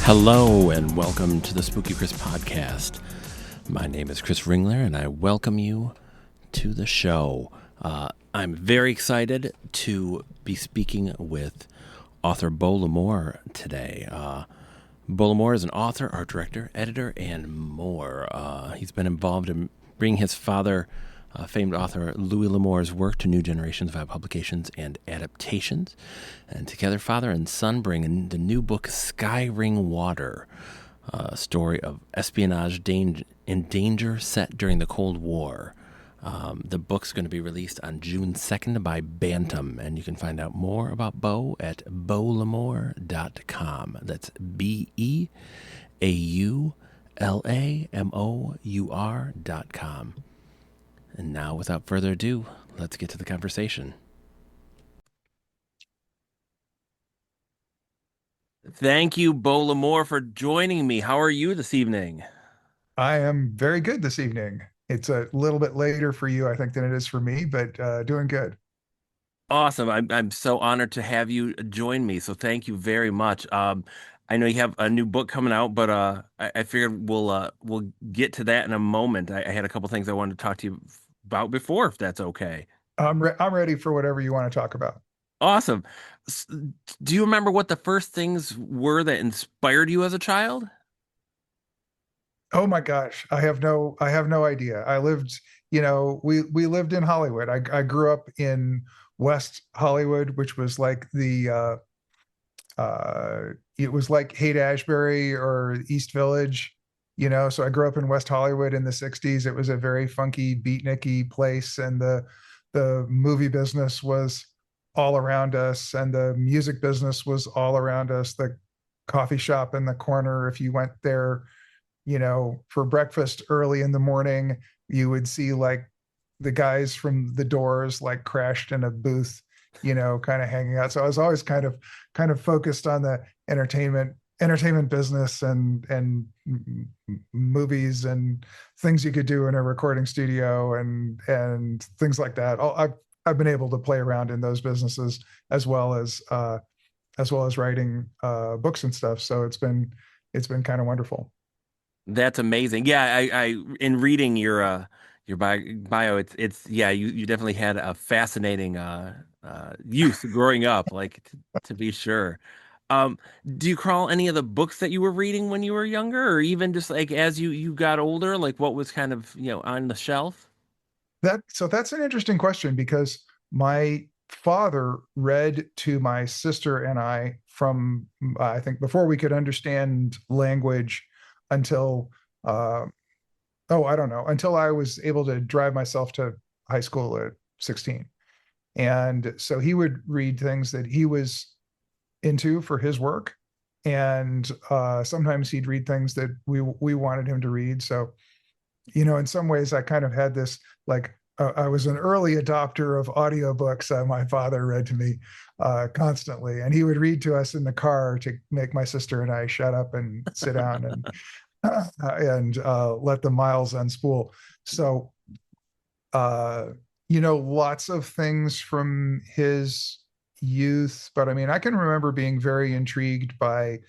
Hello and welcome to the Spooky Chris podcast. My name is Chris Ringler and I welcome you to the show. I'm very excited to be speaking with author Beau Lamore today. Beau Lamore is an author, art director, editor, and more. He's been involved in bringing his father, famed author Louis L'Amour's work to new generations via publications and adaptations. And together, father and son bring in the new book Sky Ring Water, a story of espionage and danger set during the Cold War. The book's going to be released on June 2nd by Bantam, and you can find out more about Beau at beaulamore.com. That's BEAULAMOUR.com. And now, without further ado, let's get to the conversation. Thank you, Beau Lamore, for joining me. How are you this evening? I am very good this evening. It's a little bit later for you, I think, than it is for me, but doing good. Awesome. I'm so honored to have you join me. So thank you very much. I know you have a new book coming out, but I figured we'll get to that in a moment. I had a couple things I wanted to talk to you about before, if that's okay. I'm ready for whatever you want to talk about. Awesome. S- Do you remember what the first things were that inspired you as a child? Oh my gosh, I have no idea. I lived, we lived in Hollywood. I grew up in West Hollywood, which was like it was like Haight-Ashbury or East Village, So I grew up in West Hollywood in the 60s. It was a very funky, beatniky place, and the movie business was all around us, and the music business was all around us. The coffee shop in the corner, if you went there, for breakfast early in the morning, you would see like the guys from the Doors like crashed in a booth, kind of hanging out. So I was always kind of focused on the entertainment business and movies and things you could do in a recording studio and things like that. I've been able to play around in those businesses as well as writing books and stuff. So it's been kind of wonderful. That's amazing. Yeah, I in reading your bio, it's yeah, you definitely had a fascinating youth growing up, like to be sure. Um, do you recall any of the books that you were reading when you were younger, or even just like as you got older, like what was kind of, on the shelf? That's an interesting question because my father read to my sister and I from I think before we could understand language until uh, oh, I don't know, until I was able to drive myself to high school at 16. And so he would read things that he was into for his work, and sometimes he'd read things that we wanted him to read. So in some ways, I kind of had this like I was an early adopter of audiobooks. My father read to me constantly, and he would read to us in the car to make my sister and I shut up and sit down and let the miles unspool. So, uh, lots of things from his youth, but I mean, I can remember being very intrigued by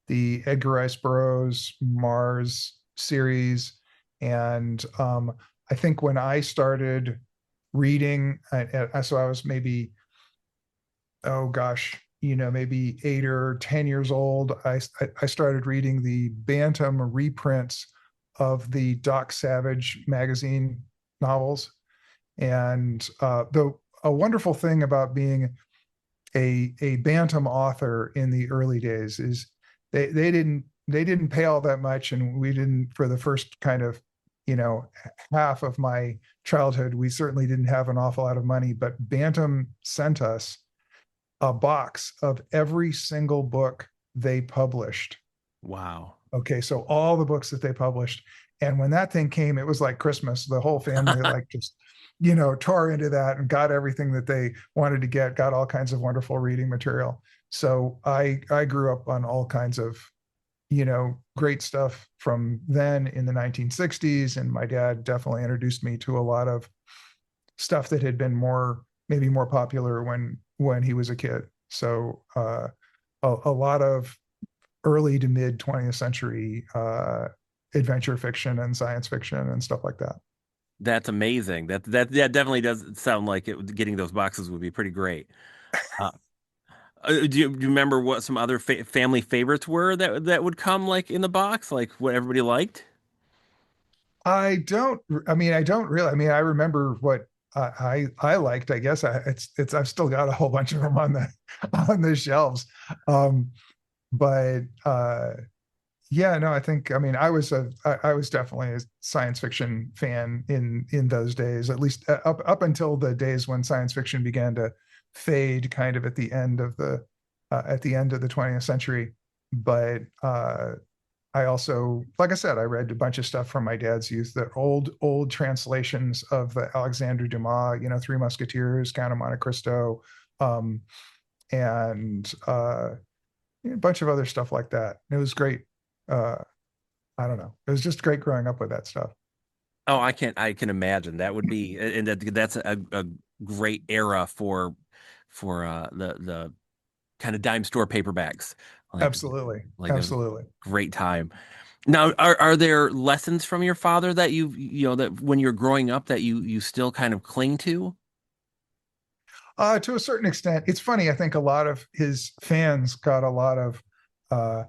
the Edgar Rice Burroughs Mars series. And I think when I started reading, so I was maybe, oh gosh, maybe 8 or 10 years old. I started reading the Bantam reprints of the Doc Savage magazine novels. And the a wonderful thing about being a Bantam author in the early days is they didn't pay all that much, and we didn't for the first kind of you know half of my childhood. We certainly didn't have an awful lot of money, but Bantam sent us a box of every single book they published. Wow. Okay, so all the books that they published. And when that thing came, it was like Christmas. The whole family like just, tore into that and got everything that they wanted to get, got all kinds of wonderful reading material. So I grew up on all kinds of, great stuff from then in the 1960s. And my dad definitely introduced me to a lot of stuff that had been maybe more popular when he was a kid. So a lot of early to mid 20th century adventure fiction and science fiction and stuff like that. That's amazing. That definitely does sound like getting those boxes would be pretty great. Uh, do you remember what some other family favorites were that would come like in the box, like what everybody liked? I don't really, I remember what I liked, I guess. I've still got a whole bunch of them on the, on the shelves. Um, but yeah, no, I was definitely a science fiction fan in those days, at least up until the days when science fiction began to fade kind of at the end of the 20th century. But I also, like I said, I read a bunch of stuff from my dad's youth, the old translations of the Alexandre Dumas, Three Musketeers, Count of Monte Cristo, um, and a bunch of other stuff like that. It was great. Uh, I don't know. It was just great growing up with that stuff. Oh, I can imagine that would be, and that's a great era for the kind of dime store paperbacks, like Absolutely. like a Absolutely. great time. Now, are there lessons from your father that that when you're growing up that you still kind of cling to? To a certain extent, it's funny. I think a lot of his fans got a lot of, uh,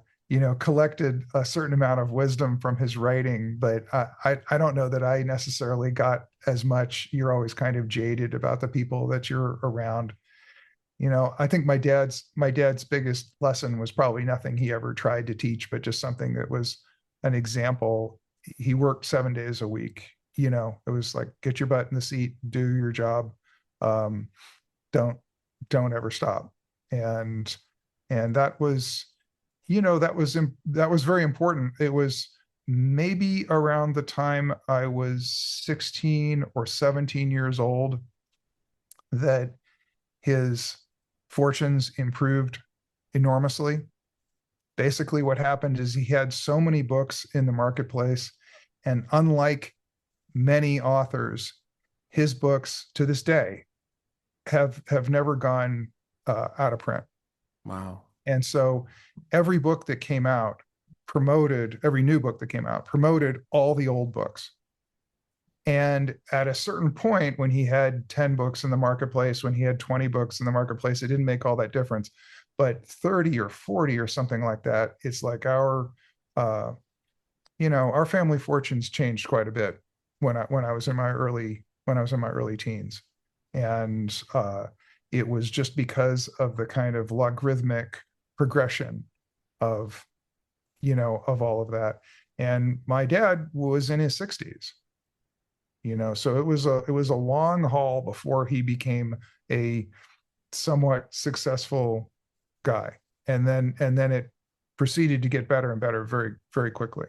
collected a certain amount of wisdom from his writing, but I don't know that I necessarily got as much. You're always kind of jaded about the people that you're around. I think my dad's biggest lesson was probably nothing he ever tried to teach, but just something that was an example. He worked 7 days a week. It was like, get your butt in the seat, do your job. Um, don't don't ever stop. And that was, that was very important. It was maybe around the time I was 16 or 17 years old that his fortunes improved enormously. Basically, what happened is he had so many books in the marketplace, and unlike many authors, his books to this day have never gone out of print. Wow. And so every new book that came out promoted all the old books. And at a certain point, when he had 10 books in the marketplace, when he had 20 books in the marketplace, it didn't make all that difference. But 30 or 40 or something like that, it's like uh, our family fortunes changed quite a bit when I was in my early teens. And it was just because of the kind of logarithmic progression of, of all of that. And my dad was in his 60s, so it was a long haul before he became a somewhat successful guy. And then it proceeded to get better and better very, very quickly.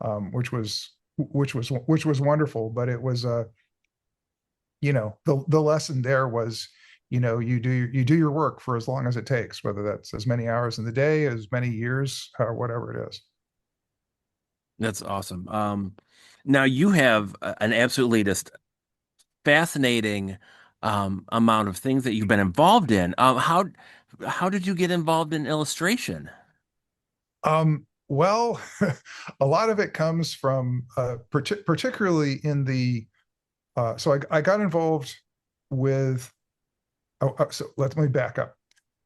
Which was wonderful, but it was the lesson there was, you do your work for as long as it takes, whether that's as many hours in the day, as many years, or whatever it is. That's awesome. Now you have an absolutely just fascinating amount of things that you've been involved in. How did you get involved in illustration? Well, a lot of it comes from particularly in the so I got involved with so let me back up.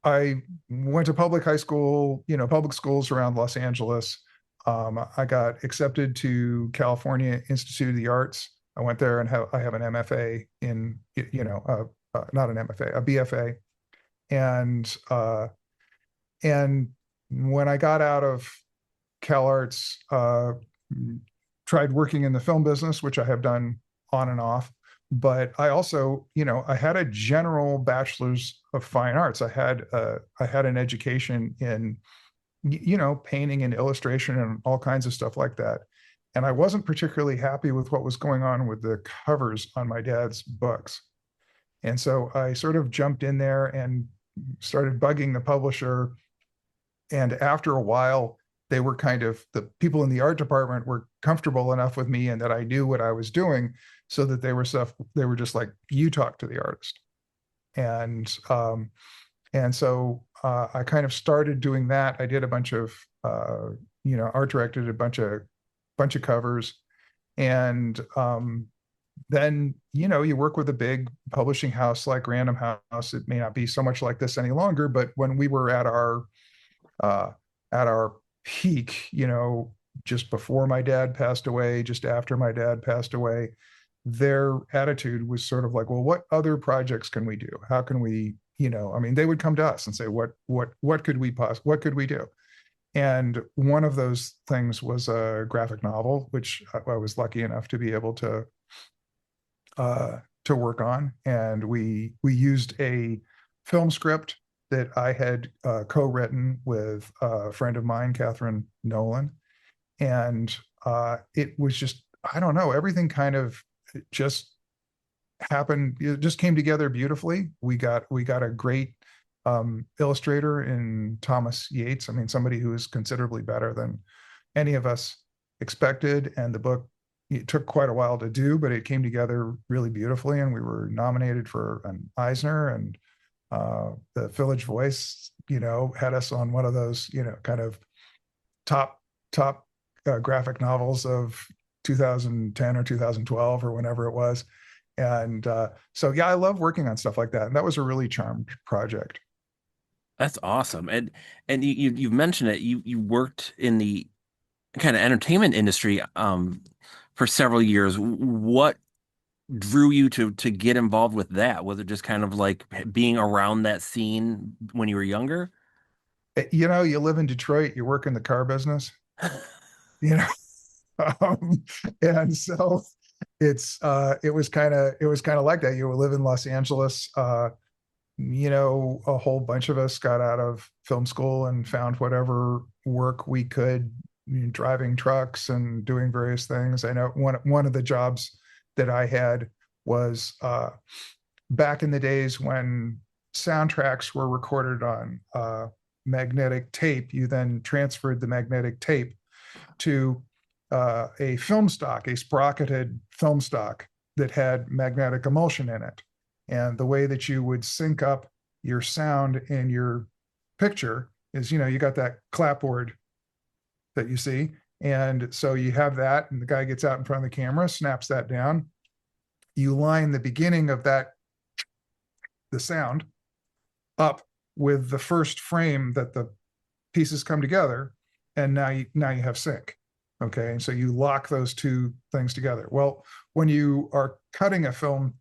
I went to public high school, public schools around Los Angeles. I got accepted to California Institute of the Arts. I went there and I have an MFA in, not an MFA, a BFA. And and when I got out of Cal Arts, tried working in the film business, which I have done on and off. But I also, I had a general bachelor's of fine arts. I had an education in, painting and illustration and all kinds of stuff like that. And I wasn't particularly happy with what was going on with the covers on my dad's books. And so I sort of jumped in there and started bugging the publisher. And after a while, the people in the art department were comfortable enough with me and that I knew what I was doing, so that they were just like, you talk to the artist. And And so I kind of started doing that. I did a bunch of art directed a bunch of covers, and then you work with a big publishing house like Random House. It may not be so much like this any longer, but when we were uh, at our peak, just before my dad passed away, just after my dad passed away, their attitude was sort of like, well, what other projects can we do? How can we, I mean, they would come to us and say, what could what could we do? And one of those things was a graphic novel, which I was lucky enough to be able to work on. And we used a film script that I had co-written with a friend of mine, Catherine Nolan. And it was just, I don't know, everything kind of just happened. It just came together beautifully. We got a great illustrator in Thomas Yates. I mean, somebody who is considerably better than any of us expected. And the book, it took quite a while to do, but it came together really beautifully. And we were nominated for an Eisner, and the Village Voice, had us on one of those, kind of top graphic novels of 2010 or 2012 or whenever it was. And so, yeah, I love working on stuff like that. And that was a really charmed project. That's awesome. And you've mentioned it. You worked in the kind of entertainment industry for several years. What drew you to get involved with that? Was it just kind of like being around that scene when you were younger? You live in Detroit, you work in the car business, you know, um, and so it was kind of like that. You live in Los Angeles. A whole bunch of us got out of film school and found whatever work we could, driving trucks and doing various things. I know one of the jobs that I had was back in the days when soundtracks were recorded on magnetic tape. You then transferred the magnetic tape to a film stock, a sprocketed film stock that had magnetic emulsion in it. And the way that you would sync up your sound in your picture is, you got that clapboard that you see. And so you have that, and the guy gets out in front of the camera, snaps that down. You line the beginning of the sound up with the first frame that the pieces come together, and now you have sync. Okay, and so you lock those two things together. Well, when you are cutting a film,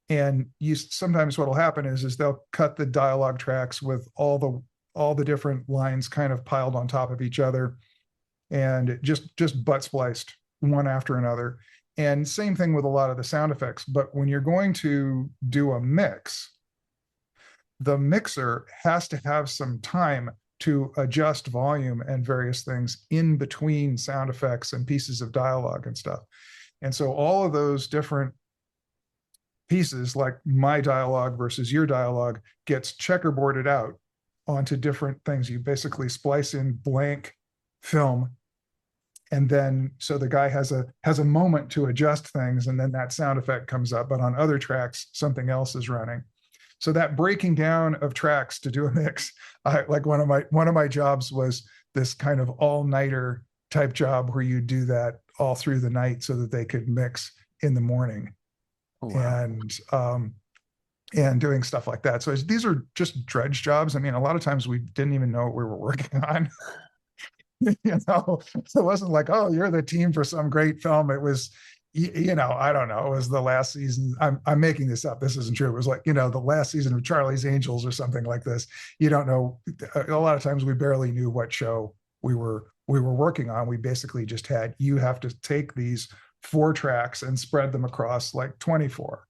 and you sometimes what'll happen is they'll cut the dialogue tracks with all the different lines kind of piled on top of each other, and just butt spliced one after another. And same thing with a lot of the sound effects. But when you're going to do a mix, the mixer has to have some time to adjust volume and various things in between sound effects and pieces of dialogue and stuff. And so all of those different pieces, like my dialogue versus your dialogue, gets checkerboarded out onto different things. You basically splice in blank film, and then so the guy has a moment to adjust things, and then that sound effect comes up. But on other tracks, something else is running. So that breaking down of tracks to do a mix, like one of my jobs was this kind of all-nighter type job where you do that all through the night so that they could mix in the morning. Oh, wow. And doing stuff like that. So these are just dredge jobs. I mean, a lot of times we didn't even know what we were working on. It wasn't like, oh, you're the team for some great film. It was, I don't know. It was the last season. I'm making this up. This isn't true. It was like, the last season of Charlie's Angels or something like this. You don't know. A lot of times we barely knew what show we were working on. We basically just had, you have to take these 4 tracks and spread them across like 24,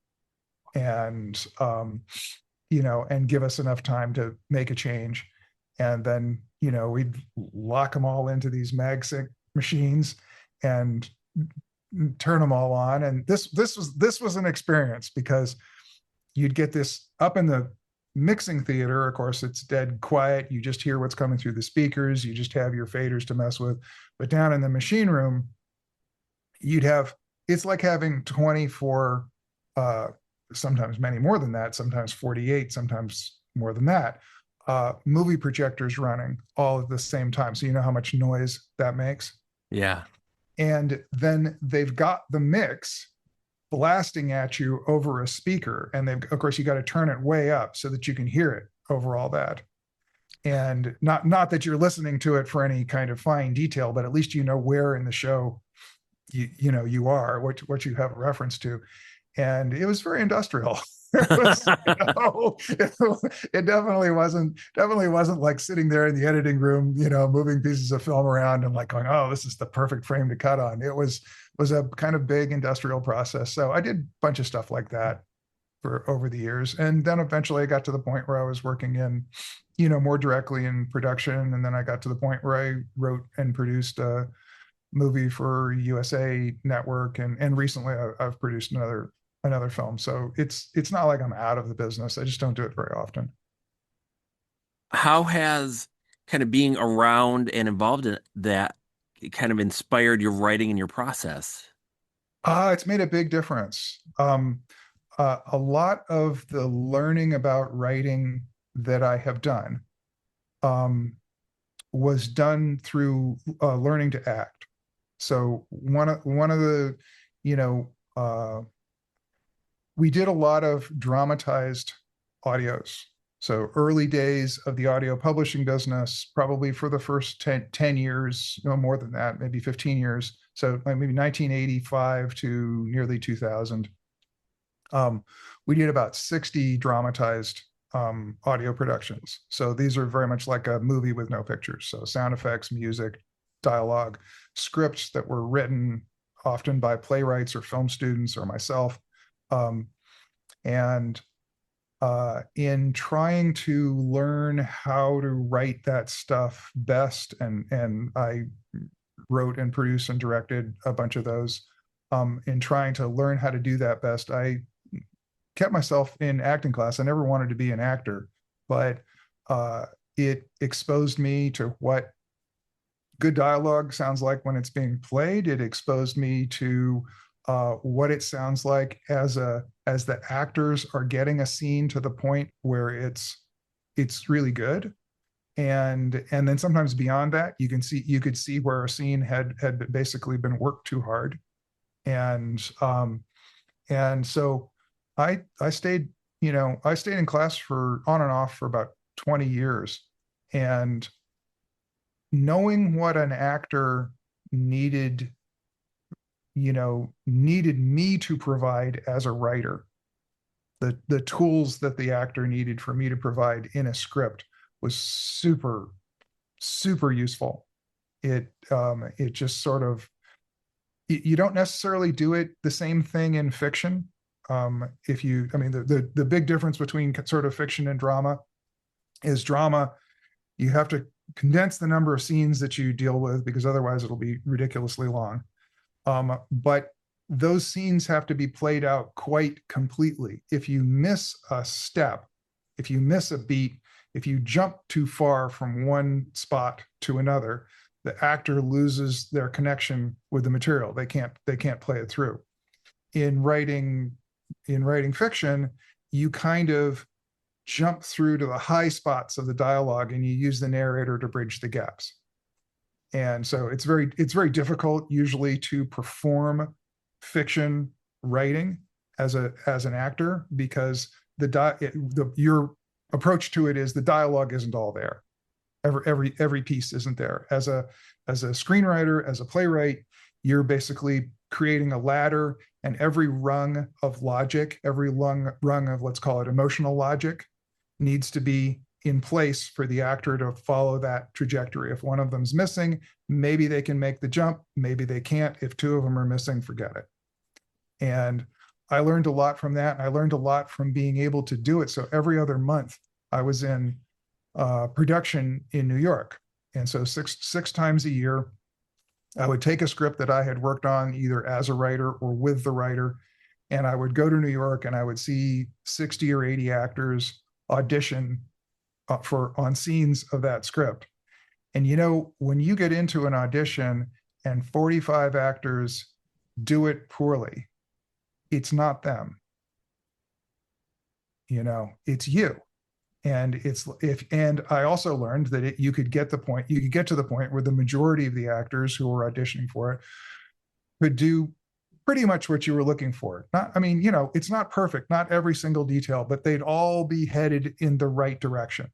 and and give us enough time to make a change. And then we'd lock them all into these MagSync machines and turn them all on. And this was an experience, because you'd get this up in the mixing theater. Of course, it's dead quiet. You just hear what's coming through the speakers. You just have your faders to mess with. But down in the machine room, it's like having 24 sometimes many more than that, sometimes 48, sometimes more than that, movie projectors running all at the same time. So you know how much noise that makes. Yeah. And then they've got the mix blasting at you over a speaker. And they've, of course, you got to turn it way up so that you can hear it over all that. And not that you're listening to it for any kind of fine detail, but at least you know where in the show you are, what you have a reference to. And it was very industrial. It was, it definitely wasn't like sitting there in the editing room, moving pieces of film around and like going, oh, this is the perfect frame to cut on. It was a kind of big industrial process. So I did a bunch of stuff like that for over the years. And then eventually I got to the point where I was working in, more directly in production. And then I got to the point where I wrote and produced a movie for USA Network. And recently I've produced another film. So it's not like I'm out of the business. I just don't do it very often. How has kind of being around and involved in that kind of inspired your writing and your process? It's made a big difference. A lot of the learning about writing that I have done was done through learning to act. So one of the, you know, we did a lot of dramatized audios. So early days of the audio publishing business, probably for the first 10 years, no more than that, maybe 15 years. So like maybe 1985 to nearly 2000. We did about 60 dramatized audio productions. So these are very much like a movie with no pictures. So sound effects, music, dialogue, scripts that were written often by playwrights or film students or myself. And in trying to learn how to write that stuff best, and I wrote and produced and directed a bunch of those. In trying to learn how to do that best, I kept myself in acting class. I never wanted to be an actor, but it exposed me to what good dialogue sounds like when it's being played. It exposed me to what it sounds like as the actors are getting a scene to the point where it's really good. And then sometimes beyond that, you could see where a scene had basically been worked too hard. And so I stayed in class for on and off for about 20 years. And knowing what an actor needed me to provide as a writer, the tools that the actor needed for me to provide in a script was super, super useful. It just sort of, you don't necessarily do it the same thing in fiction. The big difference between sort of fiction and drama is drama, you have to condense the number of scenes that you deal with because otherwise it'll be ridiculously long. But those scenes have to be played out quite completely. If you miss a step, if you miss a beat, if you jump too far from one spot to another, the actor loses their connection with the material. They can't play it through. In writing fiction, you kind of jump through to the high spots of the dialogue and you use the narrator to bridge the gaps. And so it's very difficult usually to perform fiction writing as an actor because your approach to it is the dialogue isn't all there. Every piece isn't there. As a screenwriter, as a playwright, you're basically creating a ladder, and every rung of logic, every rung of, let's call it emotional logic, needs to be in place for the actor to follow that trajectory. If one of them's missing, maybe they can make the jump, maybe they can't. If two of them are missing, forget it. And I learned a lot from that. I learned a lot from being able to do it. So every other month I was in production in New York. And so six times a year, I would take a script that I had worked on either as a writer or with the writer, and I would go to New York and I would see 60 or 80 actors audition on scenes of that script. And when you get into an audition and 45 actors do it poorly, it's not them. it's you. And it's if and I also learned that you could get to the point where the majority of the actors who were auditioning for it could do pretty much what you were looking for. Not, I mean, it's not perfect, not every single detail, but they'd all be headed in the right direction.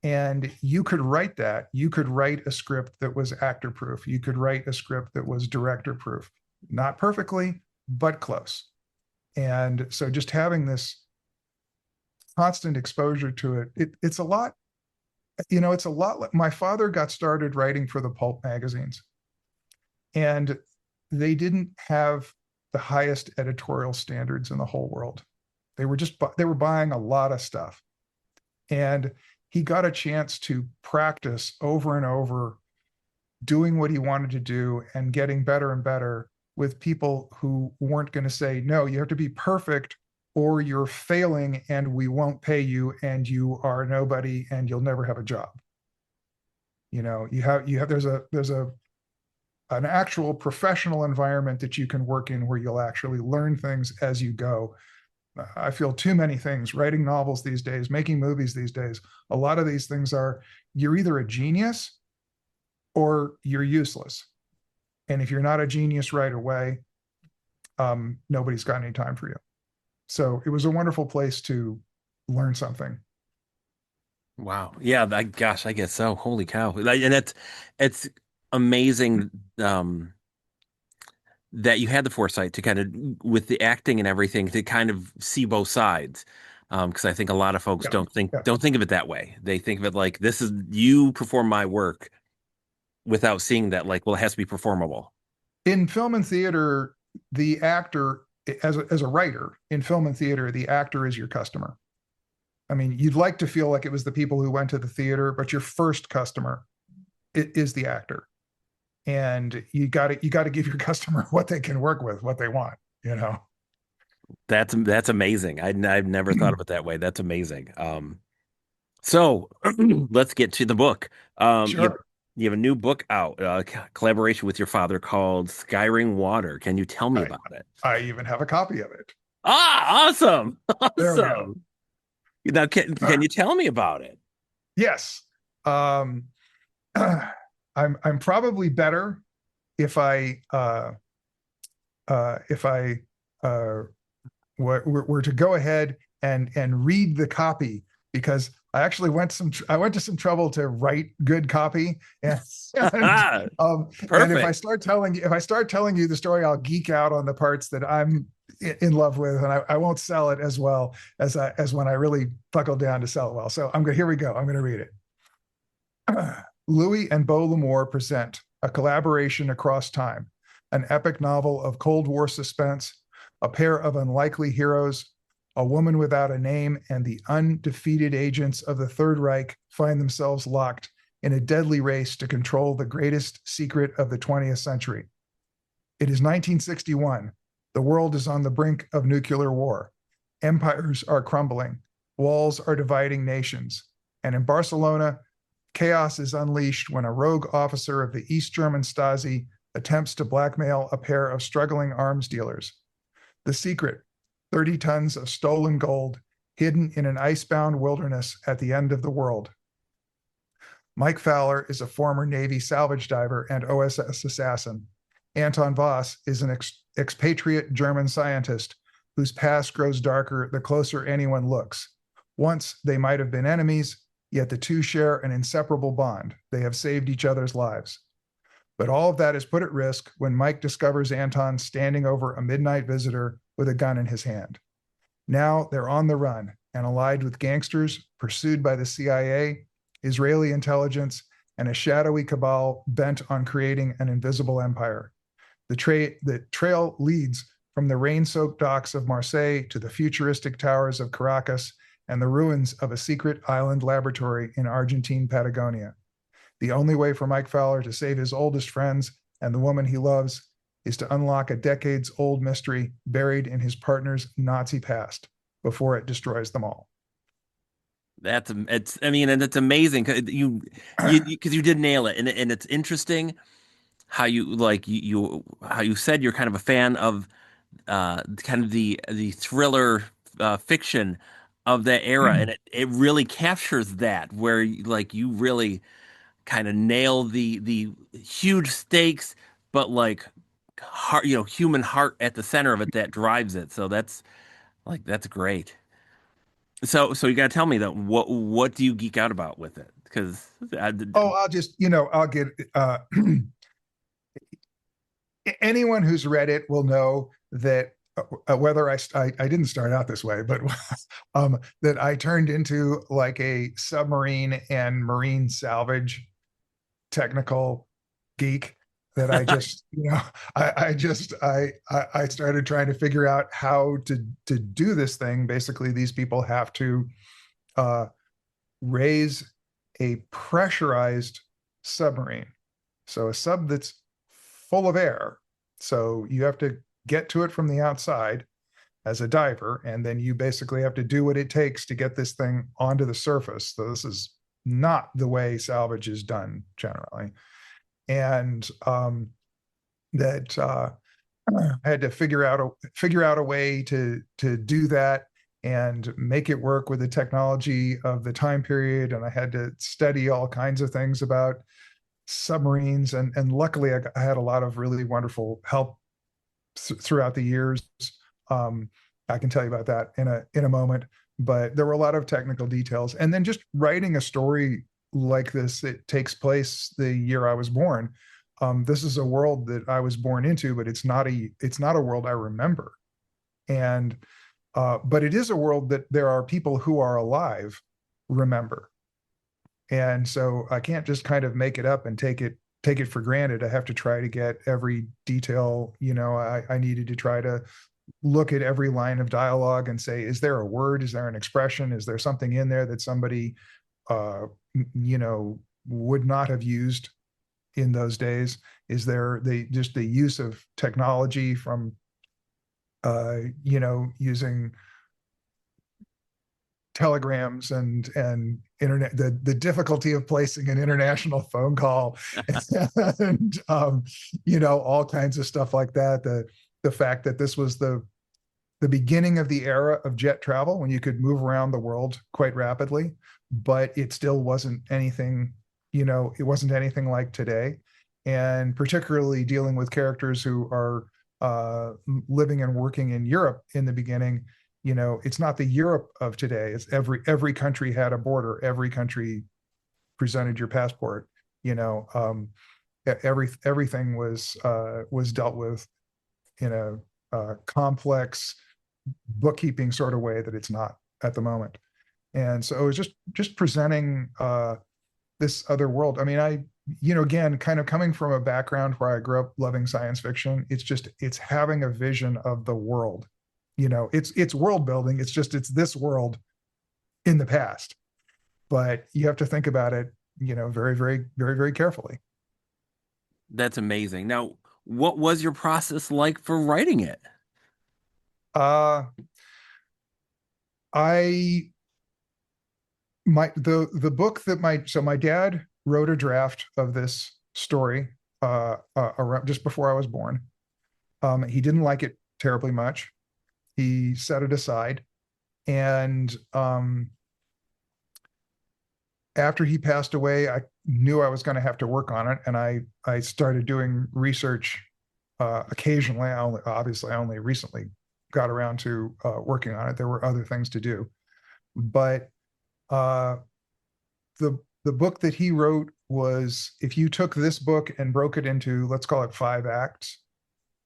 And you could write that. You could write a script that was actor proof. You could write a script that was director proof. Not perfectly, but close. And so just having this constant exposure to it's a lot. It's a lot. My father got started writing for the pulp magazines, and they didn't have the highest editorial standards in the whole world. They were buying a lot of stuff, and he got a chance to practice over and over doing what he wanted to do and getting better and better with people who weren't going to say, no, you have to be perfect or you're failing and we won't pay you and you are nobody and you'll never have a job. There's an actual professional environment that you can work in where you'll actually learn things as you go. I feel too many things writing novels these days, making movies these days. A lot of these things are you're either a genius or you're useless. And if you're not a genius right away, nobody's got any time for you. So it was a wonderful place to learn something. Wow. Yeah, gosh, I guess so. Holy cow. And it's amazing that you had the foresight to kind of with the acting and everything to kind of see both sides. Because I think a lot of folks Yeah, yeah. don't think of it that way. They think of it like this is you perform my work without seeing that like, well, it has to be performable. In film and theater, the actor, as a writer in film and theater, the actor is your customer. I mean, you'd like to feel like it was the people who went to the theater, but your first customer is the actor. And you got to give your customer what they can work with, what they want, you know. That's amazing. I've never thought of it that way. That's amazing. So let's get to the book. Sure. You have a new book out, collaboration with your father called Skyring Water. Can you tell me I about it? I even have a copy of it. Ah, awesome. There we go. Awesome. Now, can you tell me about it? Yes. Um, I'm probably better if I were to go ahead and read the copy because I went to some trouble to write good copy and and Perfect. if I start telling you the story, I'll geek out on the parts that I'm in love with, and I won't sell it as well as when I really buckle down to sell it well. So here we go. I'm going to read it. Louis and Beau L'Amour present a collaboration across time, an epic novel of Cold War suspense, a pair of unlikely heroes, a woman without a name, and the undefeated agents of the Third Reich find themselves locked in a deadly race to control the greatest secret of the 20th century. It is 1961. The world is on the brink of nuclear war. Empires are crumbling. Walls are dividing nations. And in Barcelona, chaos is unleashed when a rogue officer of the East German Stasi attempts to blackmail a pair of struggling arms dealers. The secret, 30 tons of stolen gold hidden in an icebound wilderness at the end of the world. Mike Fowler is a former Navy salvage diver and OSS assassin. Anton Voss is an expatriate German scientist whose past grows darker the closer anyone looks. Once they might have been enemies, yet the two share an inseparable bond. They have saved each other's lives. But all of that is put at risk when Mike discovers Anton standing over a midnight visitor with a gun in his hand. Now they're on the run and allied with gangsters pursued by the CIA, Israeli intelligence, and a shadowy cabal bent on creating an invisible empire. The trail leads from the rain-soaked docks of Marseille to the futuristic towers of Caracas and the ruins of a secret island laboratory in Argentine Patagonia. The only way for Mike Fowler to save his oldest friends and the woman he loves is to unlock a decades-old mystery buried in his partner's Nazi past before it destroys them all. I mean, and it's amazing 'cause because you did nail it, and it's interesting how how you said you're kind of a fan of kind of the thriller fiction. of that era, and it really captures that where like you really kind of nail the huge stakes, but like heart, human heart at the center of it that drives it. So that's great. So you got to tell me that what do you geek out about with it? Because Oh, I'll just, I'll get anyone who's read it will know that whether I didn't start out this way, but that I turned into like a submarine and marine salvage technical geek. That I just, I started trying to figure out how to do this thing. Basically, these people have to uh, raise a pressurized submarine. So a sub that's full of air. So you have to get to it from the outside as a diver, and then you basically have to do what it takes to get this thing onto the surface. So this is not the way salvage is done generally. And that I had to figure out a way to do that and make it work with the technology of the time period. And I had to study all kinds of things about submarines. And luckily, I had a lot of really wonderful help throughout the years. Um, I can tell you about that in a moment. But there were a lot of technical details, and then just writing a story like this. It takes place the year I was born. This is a world that I was born into, but it's not a world I remember. And but it is a world that there are people who are alive remember. And so I can't just kind of make it up and take it for granted. I have to try to get every detail. I needed to try to look at every line of dialogue and say, is there a word? Is there an expression? Is there something in there that somebody, uh, would not have used in those days? Is there just the use of technology from, using telegrams and internet, the difficulty of placing an international phone call, and all kinds of stuff like that. The fact that this was the beginning of the era of jet travel when you could move around the world quite rapidly, but it still wasn't anything, it wasn't anything like today. And particularly dealing with characters who are living and working in Europe in the beginning, it's not the Europe of today. It's every country had a border. Every country presented your passport. Everything was dealt with in a complex bookkeeping sort of way that it's not at the moment. And so it was just presenting this other world. I mean, again, kind of coming from a background where I grew up loving science fiction, it's having a vision of the world. It's world building. It's this world in the past, but you have to think about it, very, very, very, very carefully. That's amazing. Now, what was your process like for writing it? Uh, I the book that my dad wrote a draft of this story around just before I was born. He didn't like it terribly much. He set it aside, and after he passed away, I knew I was going to have to work on it, and I started doing research occasionally. I only recently got around to working on it. There were other things to do, but uh, the book that he wrote was, if you took this book and broke it into, let's call it 5 acts,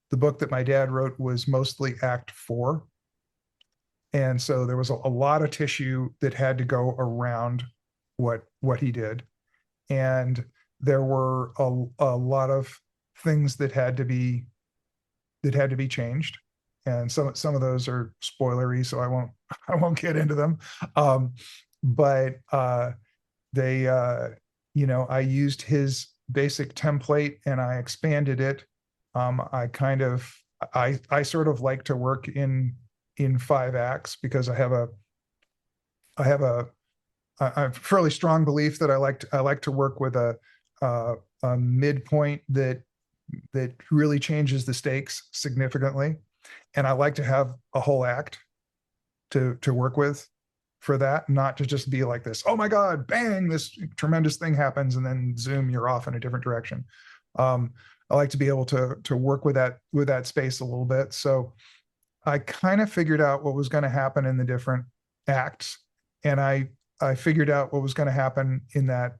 the book that my dad wrote was mostly act 4. And so there was a lot of tissue that had to go around what he did. And there were a lot of things that had to be changed. And some of those are spoilery, so I won't get into them. But they I used his basic template and I expanded it. I sort of like to work in 5 acts because I have a fairly strong belief that I like to work with a midpoint that really changes the stakes significantly, and I like to have a whole act to work with. for that, not to just be like this, oh my God, bang, this tremendous thing happens, and then zoom, you're off in a different direction. I like to be able to work with that space a little bit. So I kind of figured out what was going to happen in the different acts, and I figured out what was going to happen in that,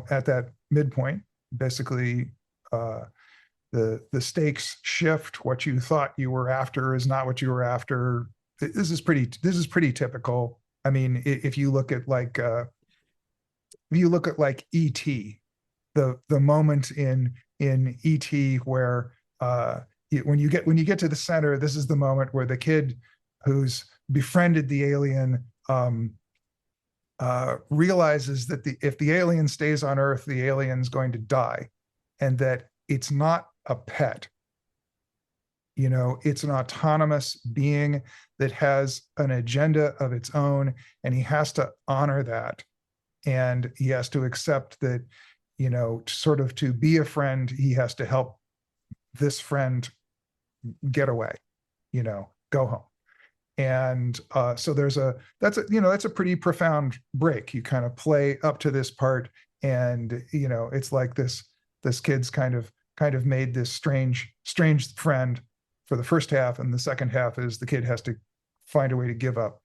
at that midpoint. Basically, the stakes shift. What you thought you were after is not what you were after. This is pretty typical. I mean, if you look at like E.T., the moment in E.T. where when you get to the center, this is the moment where the kid who's befriended the alien realizes that if the alien stays on Earth, the alien's going to die, and that it's not a pet. It's an autonomous being that has an agenda of its own, and he has to honor that. And he has to accept that, sort of to be a friend, he has to help this friend get away, go home. And so that's a pretty profound break. You kind of play up to this part, and it's like this kid's kind of made this strange friend for the first half, and the second half is the kid has to find a way to give up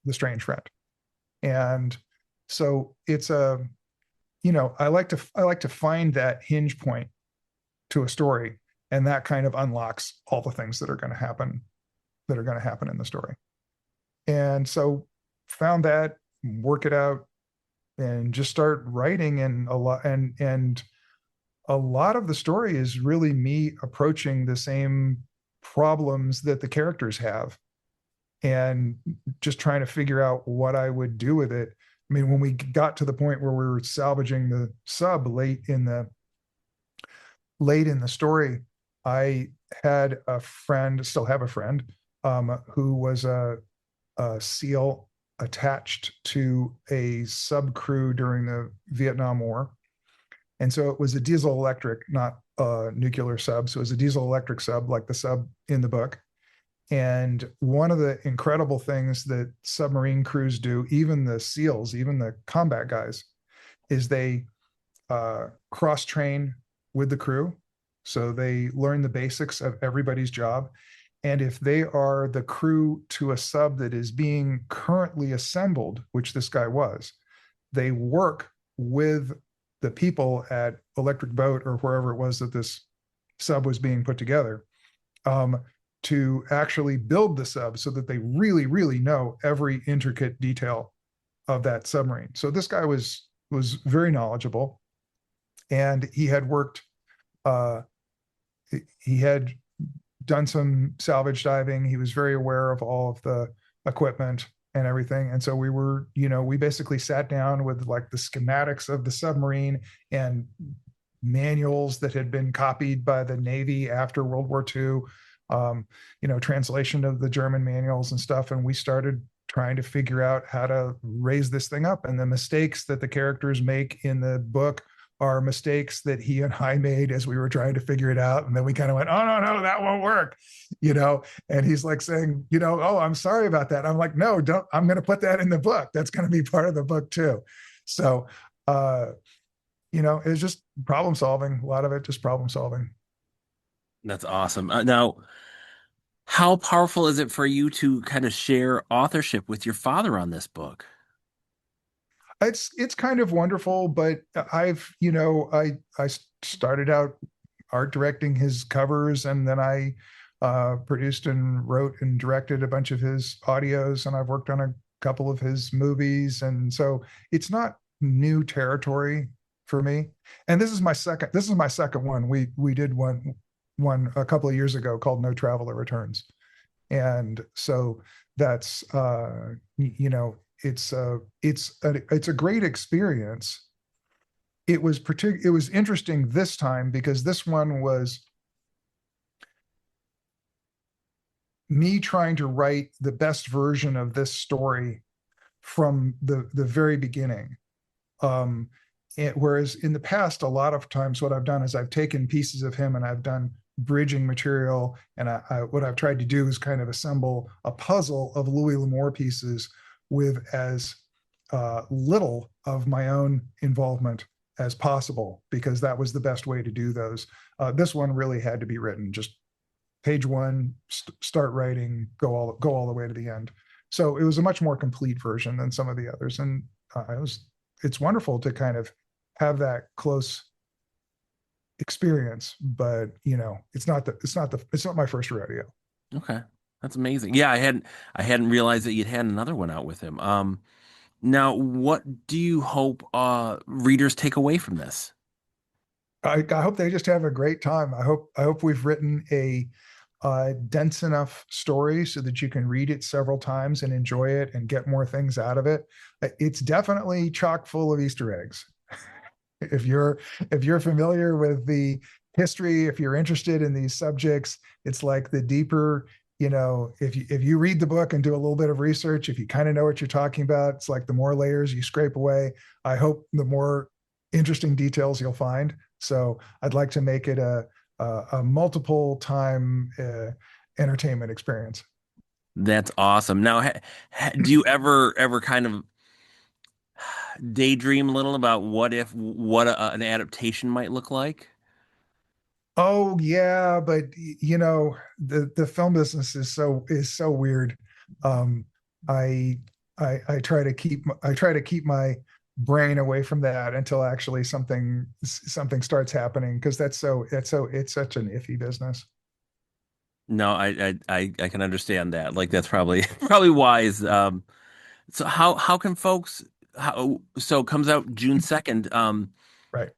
the strange friend. And so it's I like to find that hinge point to a story, and that kind of unlocks all the things that are going to happen in the story. And so found that, work it out, and just start writing. And a lot of the story is really me approaching the same problems that the characters have, and just trying to figure out what I would do with it. I mean, when we got to the point where we were salvaging the sub late in the story, I had a friend, still have a friend, who was a SEAL attached to a sub crew during the Vietnam War. And so it was a diesel electric, not a nuclear sub. So it was a diesel electric sub, like the sub in the book. And one of the incredible things that submarine crews do, even the SEALs, even the combat guys, is they cross-train with the crew. So they learn the basics of everybody's job. And if they are the crew to a sub that is being currently assembled, which this guy was, they work with the people at Electric Boat or wherever it was that this sub was being put together, to actually build the sub so that they really, really know every intricate detail of that submarine. So this guy was very knowledgeable, and he had worked, he had done some salvage diving. He was very aware of all of the equipment and everything. And so we basically sat down with like the schematics of the submarine and manuals that had been copied by the Navy after World War II, translation of the German manuals and stuff. And we started trying to figure out how to raise this thing up. And the mistakes that the characters make in the book are mistakes that he and I made as we were trying to figure it out. And then we kind of went, oh, no, that won't work, and he's like saying, oh, I'm sorry about that. I'm like, no, don't, I'm going to put that in the book. That's going to be part of the book too. So, it's just problem solving. A lot of it, just problem solving. That's awesome. Now, how powerful is it for you to kind of share authorship with your father on this book? It's kind of wonderful, but I started out art directing his covers, and then I produced and wrote and directed a bunch of his audios, and I've worked on a couple of his movies, and so it's not new territory for me. And this is my second one. We did one a couple of years ago called No Traveler Returns, and so that's it's a great experience. It was interesting this time because this one was me trying to write the best version of this story from the very beginning. Whereas in the past, a lot of times what I've done is I've taken pieces of him and I've done bridging material, and what I've tried to do is kind of assemble a puzzle of Louis L'Amour pieces with as little of my own involvement as possible, because that was the best way to do those. This one really had to be written just page one, start writing, go all the way to the end. So it was a much more complete version than some of the others, and it's wonderful to kind of have that close experience. But it's not my first rodeo. Okay. That's amazing. Yeah, I hadn't realized that you'd had another one out with him. Now what do you hope readers take away from this? I hope they just have a great time. I hope we've written a dense enough story so that you can read it several times and enjoy it and get more things out of it. It's definitely chock full of Easter eggs. if you're if you're familiar with the history, if you're interested in these subjects, it's like the deeper, if you read the book and do a little bit of research, if you kind of know what you're talking about, it's like the more layers you scrape away, I hope the more interesting details you'll find. So I'd like to make it a multiple time entertainment experience. That's awesome. Now, do you ever kind of daydream a little about what an adaptation might look like? Oh yeah, but the film business is so weird. Um, I I try to keep my brain away from that until actually something starts happening, because it's such an iffy business. No, I can understand that. Like that's probably probably wise. So how can folks so it comes out June 2nd. Right.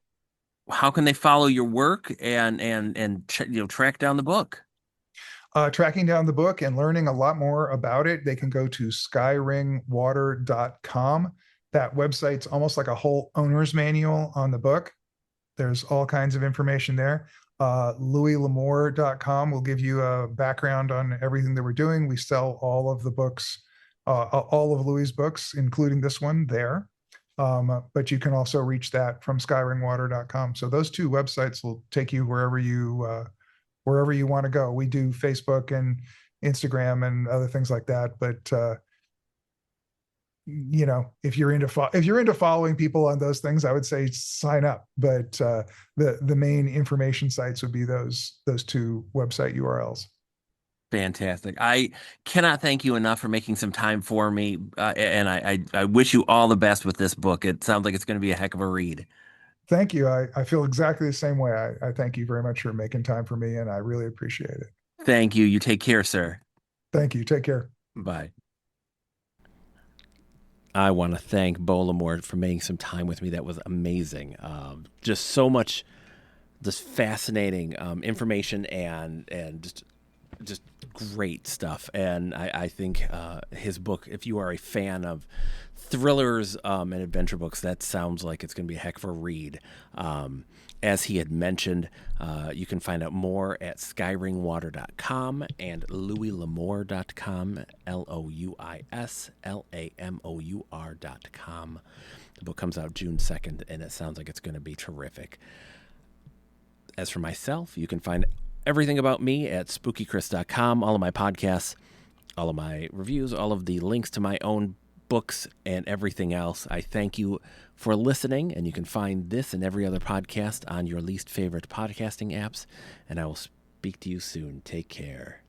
How can they follow your work and track down the book? Tracking down the book and learning a lot more about it, they can go to skyringwater.com. That website's almost like a whole owner's manual on the book. There's all kinds of information there. LouisLamour.com will give you a background on everything that we're doing. We sell all of the books, all of Louis's books, including this one there. But you can also reach that from skyringwater.com. So those two websites will take you wherever you want to go. We do Facebook and Instagram and other things like that. But if you're into following people on those things, I would say sign up. But the main information sites would be those two website URLs. Fantastic. I cannot thank you enough for making some time for me, and I wish you all the best with this book. It sounds like it's going to be a heck of a read. Thank you. I feel exactly the same way. I thank you very much for making time for me, and I really appreciate it. Thank you. You take care, sir. Thank you. Take care. Bye. I want to thank Beau Lamore for making some time with me. That was amazing. Just so much, just fascinating information and just great stuff. And I think his book, if you are a fan of thrillers and adventure books, that sounds like it's going to be a heck of a read. As he had mentioned, you can find out more at skyringwater.com and louislamour.com, LouisLamour.com. The book comes out June 2nd, and it sounds like it's going to be terrific. As for myself, you can find everything about me at spookychris.com, all of my podcasts, all of my reviews, all of the links to my own books and everything else. I thank you for listening, and you can find this and every other podcast on your least favorite podcasting apps, and I will speak to you soon. Take care.